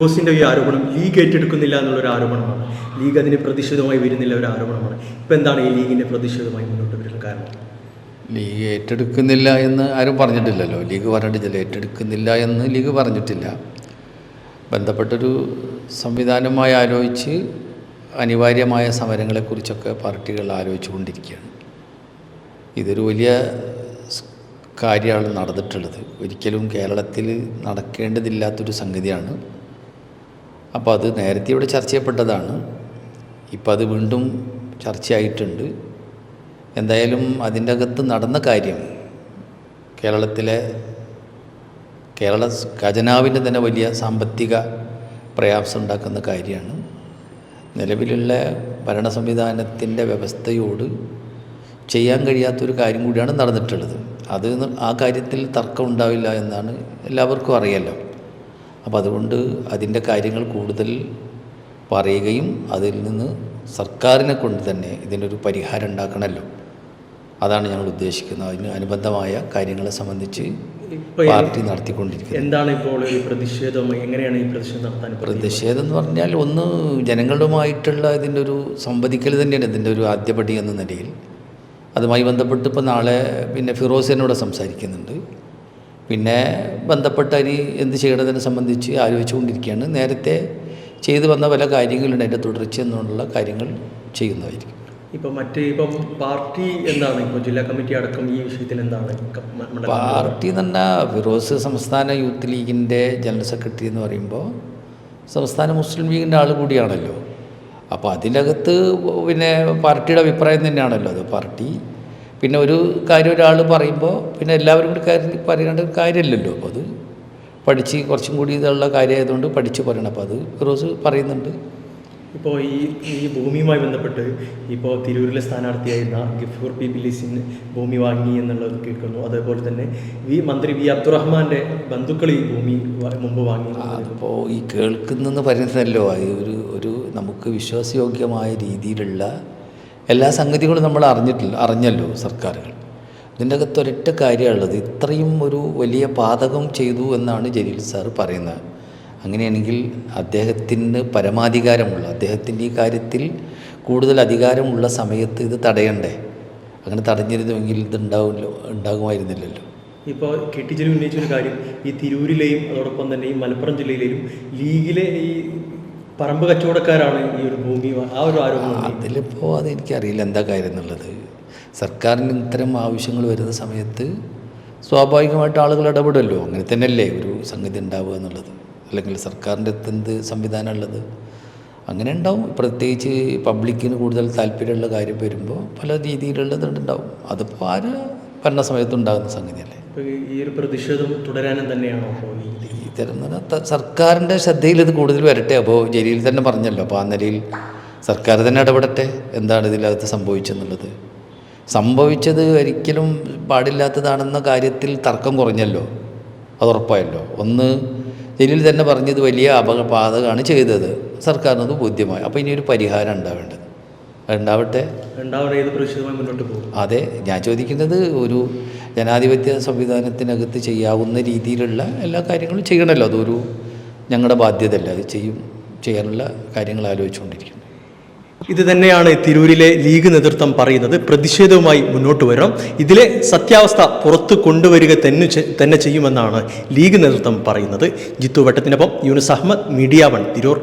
ബോസിൻ്റെ ഈ ആരോപണം ലീഗ് ഏറ്റെടുക്കുന്നില്ല എന്നുള്ളൊരു ആരോപണമാണ്. ലീഗ് അതിന് പ്രതിഷേധമായി വരുന്നില്ല ഒരു ആരോപണമാണ്. ഇപ്പം എന്താണ് ഈ ലീഗിൻ്റെ പ്രതിഷേധമായി മുന്നോട്ട് വരുന്ന കാരണം? ലീഗ് ഏറ്റെടുക്കുന്നില്ല എന്ന് ആരും പറഞ്ഞിട്ടില്ലല്ലോ. ലീഗ് പറഞ്ഞിട്ടില്ല, ഏറ്റെടുക്കുന്നില്ല എന്ന് ലീഗ് പറഞ്ഞിട്ടില്ല. ബന്ധപ്പെട്ടൊരു സംവിധാനമായി ആലോചിച്ച് അനിവാര്യമായ സമരങ്ങളെക്കുറിച്ചൊക്കെ പാർട്ടികൾ ആലോചിച്ചു കൊണ്ടിരിക്കുകയാണ്. ഇതൊരു വലിയ കാര്യമാണ് നടന്നിട്ടുള്ളത്. ഒരിക്കലും കേരളത്തിൽ നടക്കേണ്ടതില്ലാത്തൊരു സംഗതിയാണ്. അപ്പോൾ അത് നേരത്തെ ഇവിടെ ചർച്ച ചെയ്യപ്പെട്ടതാണ്. ഇപ്പോൾ അത് വീണ്ടും ചർച്ചയായിട്ടുണ്ട്. എന്തായാലും അതിൻ്റെ അകത്ത് നടന്ന കാര്യം കേരള ഖജനാവിൻ്റെ തന്നെ വലിയ സാമ്പത്തിക പ്രയാസം ഉണ്ടാക്കുന്ന കാര്യമാണ്. നിലവിലുള്ള ഭരണ സംവിധാനത്തിൻ്റെ വ്യവസ്ഥയോട് ചെയ്യാൻ കഴിയാത്തൊരു കാര്യം കൂടിയാണ് നടന്നിട്ടുള്ളത്. ആ കാര്യത്തിൽ തർക്കം ഉണ്ടാവില്ല എന്നാണ് എല്ലാവർക്കും അറിയാലോ. അപ്പോൾ അതുകൊണ്ട് അതിൻ്റെ കാര്യങ്ങൾ കൂടുതൽ പറയുകയും അതിൽ നിന്ന് സർക്കാരിനെ കൊണ്ട് തന്നെ ഇതിനൊരു പരിഹാരം ഉണ്ടാക്കണമല്ലോ. അതാണ് ഞങ്ങൾ ഉദ്ദേശിക്കുന്നത്. അതിന് അനുബന്ധമായ കാര്യങ്ങളെ സംബന്ധിച്ച് പാർട്ടി നടത്തിക്കൊണ്ടിരിക്കുന്നത്. എന്താണ് ഇപ്പോൾ ഈ പ്രതിഷേധം? എങ്ങനെയാണ് ഈ പ്രതിഷേധം നടത്താൻ? പ്രതിഷേധം എന്ന് പറഞ്ഞാൽ ഒന്ന് ജനങ്ങളുമായിട്ടുള്ള ഇതിൻ്റെ ഒരു സംവദിക്കൽ തന്നെയാണ് ഇതിൻ്റെ ഒരു ആദ്യപടി എന്ന നിലയിൽ. അതുമായി ബന്ധപ്പെട്ട് ഇപ്പോൾ നാളെ ഫിറോസ് എന്നോട് സംസാരിക്കുന്നുണ്ട്. പിന്നെ ബന്ധപ്പെട്ട ഇനി എന്ത് ചെയ്യണതിനെ സംബന്ധിച്ച് ആലോചിച്ചുകൊണ്ടിരിക്കുകയാണ്. നേരത്തെ ചെയ്തു വന്ന പല കാര്യങ്ങളുണ്ട്, അതിൻ്റെ തുടർച്ച എന്നുള്ള കാര്യങ്ങൾ ചെയ്യുന്നതായിരിക്കും. ഇപ്പം പാർട്ടി എന്താണ്, ഇപ്പോൾ ജില്ലാ കമ്മിറ്റി അടക്കം ഈ വിഷയത്തിൽ എന്താണ്? പാർട്ടി തന്നെ ഫിറോസ് സംസ്ഥാന യൂത്ത് ലീഗിൻ്റെ ജനറൽ സെക്രട്ടറി എന്ന് പറയുമ്പോൾ സംസ്ഥാന മുസ്ലിം ലീഗിൻ്റെ ആൾ കൂടിയാണല്ലോ. അപ്പോൾ അതിനകത്ത് പാർട്ടിയുടെ അഭിപ്രായം തന്നെയാണല്ലോ അത്. പാർട്ടി ഒരു കാര്യം ഒരാൾ പറയുമ്പോൾ എല്ലാവരും കൂടി പറയേണ്ട ഒരു കാര്യമില്ലല്ലോ. അപ്പോൾ അത് പഠിച്ച് കുറച്ചും കൂടി ഇതുള്ള കാര്യമായതുകൊണ്ട് പഠിച്ച് പറയണം. അപ്പോൾ അത് ഫിറോസ് പറയുന്നുണ്ട്. ഇപ്പോൾ ഈ ഭൂമിയുമായി ബന്ധപ്പെട്ട് ഇപ്പോൾ തിരൂരിലെ സ്ഥാനാർത്ഥിയായിരുന്ന ഗഫൂർ പി ബിലീസിന് ഭൂമി വാങ്ങി എന്നുള്ളത് കേൾക്കുന്നു. അതേപോലെ തന്നെ മന്ത്രി വി അബ്ദുറഹ്മാൻ്റെ ബന്ധുക്കൾ ഈ ഭൂമി മുമ്പ് വാങ്ങി. അതിപ്പോൾ ഈ കേൾക്കുന്നെന്ന് പറയുന്നതല്ലോ ഒരു നമുക്ക് വിശ്വാസയോഗ്യമായ രീതിയിലുള്ള എല്ലാ സംഗതികളും നമ്മൾ അറിഞ്ഞല്ലോ സർക്കാരുകൾ. ഇതിൻ്റെ അകത്ത് ഒരൊറ്റ കാര്യമുള്ളത്, ഇത്രയും ഒരു വലിയ പാതകം ചെയ്തു എന്നാണ് ജലീൽ സാർ പറയുന്നത്. അങ്ങനെയാണെങ്കിൽ അദ്ദേഹത്തിന് പരമാധികാരമുള്ള, അദ്ദേഹത്തിൻ്റെ ഈ കാര്യത്തിൽ കൂടുതൽ അധികാരമുള്ള സമയത്ത് ഇത് തടയണ്ടേ? അങ്ങനെ തടഞ്ഞിരുന്നുവെങ്കിൽ ഇത് ഉണ്ടാകുമായിരുന്നില്ലല്ലോ. ഇപ്പോൾ കെ.ടി. ജലീൽ ഉന്നയിച്ചൊരു കാര്യം, ഈ തിരൂരിലെയും അതോടൊപ്പം തന്നെ ഈ മലപ്പുറം ജില്ലയിലെയും ലീഗിലെ ഈ പറമ്പ് കച്ചവടക്കാരാണ് ഈ ഒരു ഭൂമി, ആ ഒരു ആരോപണം. അതിലിപ്പോൾ അതെനിക്കറിയില്ല എന്താ കാര്യം എന്നുള്ളത്. സർക്കാരിന് ഇത്തരം ആവശ്യങ്ങൾ വരുന്ന സമയത്ത് സ്വാഭാവികമായിട്ട് ആളുകൾ ഇടപെടുമല്ലോ. അങ്ങനെ തന്നെയല്ലേ ഒരു സംഗതി ഉണ്ടാവുക എന്നുള്ളത്. അല്ലെങ്കിൽ സർക്കാരിൻ്റെ എന്ത് സംവിധാനം ഉള്ളത് അങ്ങനെ ഉണ്ടാവും. പ്രത്യേകിച്ച് പബ്ലിക്കിന് കൂടുതൽ താല്പര്യമുള്ള കാര്യം വരുമ്പോൾ പല രീതിയിലുള്ളതുണ്ടാവും. അതിപ്പോൾ ആര് ഭരണ സമയത്തുണ്ടാകുന്ന സംഗതിയല്ലേ. ഈ ഒരു പ്രതിഷേധം തുടരാനും തന്നെയാണോ ഈ തരം സർക്കാരിൻ്റെ ശ്രദ്ധയിൽ ഇത് കൂടുതൽ വരട്ടെ. അപ്പോൾ ജലീൽ തന്നെ പറഞ്ഞല്ലോ, അപ്പോൾ ആ നിലയിൽ സർക്കാർ തന്നെ ഇടപെടട്ടെ. എന്താണ് ഇതിനകത്ത് സംഭവിച്ചെന്നുള്ളത്. സംഭവിച്ചത് ഒരിക്കലും പാടില്ലാത്തതാണെന്ന കാര്യത്തിൽ തർക്കം കുറഞ്ഞല്ലോ, അത് ഉറപ്പായല്ലോ. ഒന്ന്, ജലീൽ തന്നെ പറഞ്ഞത് വലിയ പാതകമാണ് ചെയ്തത്, സർക്കാരിനത് ബോധ്യമായി. അപ്പോൾ ഇനി ഒരു പരിഹാരം ഉണ്ടാവേണ്ടത് ഉണ്ടാവട്ടെ. ഏത് പ്രതിഷേധമായി മുന്നോട്ട് പോകും? അതെ, ഞാൻ ചോദിക്കുന്നത് ഒരു ജനാധിപത്യ സംവിധാനത്തിനകത്ത് ചെയ്യാവുന്ന രീതിയിലുള്ള എല്ലാ കാര്യങ്ങളും ചെയ്യണമല്ലോ. അതൊരു ഞങ്ങളുടെ ബാധ്യതയല്ല, അത് ചെയ്യാനുള്ള കാര്യങ്ങൾ ആലോചിച്ചുകൊണ്ടിരിക്കുന്നു. ഇത് തന്നെയാണ് തിരൂരിലെ ലീഗ് നേതൃത്വം പറയുന്നത്. പ്രതിഷേധവുമായി മുന്നോട്ട് വരണം, ഇതിലെ സത്യാവസ്ഥ പുറത്തു കൊണ്ടുവരിക തന്നെ ചെയ്യുമെന്നാണ് ലീഗ് നേതൃത്വം പറയുന്നത്. ജിത്തു വട്ടത്തിനൊപ്പം യൂനുസ് അഹമ്മദ്, മീഡിയ 1 തിരൂർ.